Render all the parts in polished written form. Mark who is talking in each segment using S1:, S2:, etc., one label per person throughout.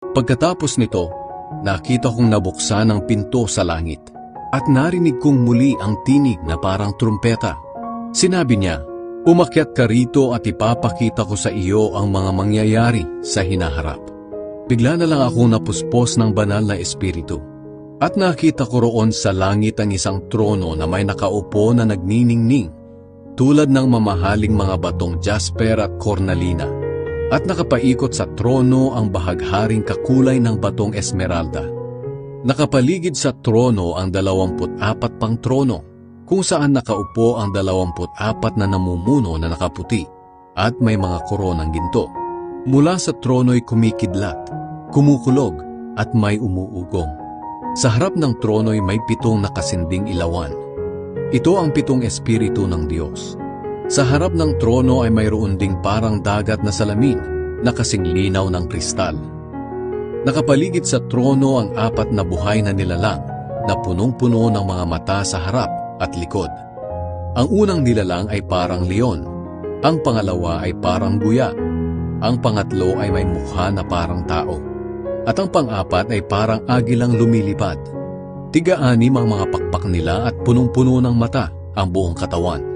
S1: Pagkatapos nito, nakita kong nabuksan ang pinto sa langit at narinig kong muli ang tinig na parang trumpeta. Sinabi niya, "Umakyat ka rito at ipapakita ko sa iyo ang mga mangyayari sa hinaharap." Bigla na lang ako napuspos ng banal na espiritu. At nakita ko roon sa langit ang isang trono na may nakaupo na nagniningning, tulad ng mamahaling mga batong jasper at cornalina. At nakapaikot sa trono ang bahagharing kakulay ng batong esmeralda. Nakapaligid sa trono ang 24 pang trono, kung saan nakaupo ang 24 na namumuno na nakaputi, at may mga koronang ginto. Mula sa trono'y kumikidlat, kumukulog, at may umuugong. Sa harap ng trono'y may 7 nakasinding ilawan. Ito ang 7 espiritu ng Diyos. Sa harap ng trono ay mayroon ding parang dagat na salamin na kasing linaw ng kristal. Nakapaligid sa trono ang 4 na buhay na nilalang na punong-puno ng mga mata sa harap at likod. Ang unang nilalang ay parang leon, ang pangalawa ay parang buya, ang pangatlo ay may mukha na parang tao, at ang pang-4 ay parang agilang lumilipad. 6 ang mga pakpak nila at punong-puno ng mata ang buong katawan.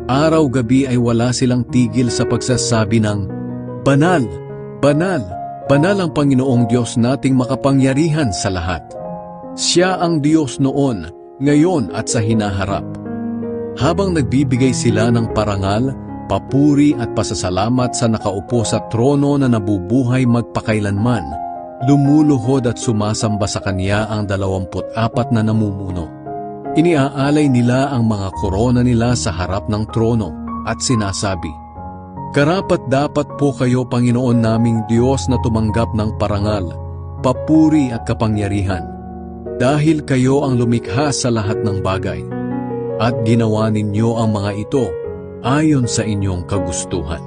S1: Araw-gabi ay wala silang tigil sa pagsasabi ng, "Banal, banal, banal ang Panginoong Diyos nating makapangyarihan sa lahat. Siya ang Diyos noon, ngayon at sa hinaharap." Habang nagbibigay sila ng parangal, papuri at pasasalamat sa nakaupo sa trono na nabubuhay magpakailanman, lumuluhod at sumasamba sa Kanya ang 24 na namumuno. Iniaalay nila ang mga korona nila sa harap ng trono at sinasabi, "Karapat-dapat po kayo, Panginoon naming Diyos, na tumanggap ng parangal, papuri at kapangyarihan, dahil kayo ang lumikha sa lahat ng bagay, at ginawa ninyo ang mga ito ayon sa inyong kagustuhan."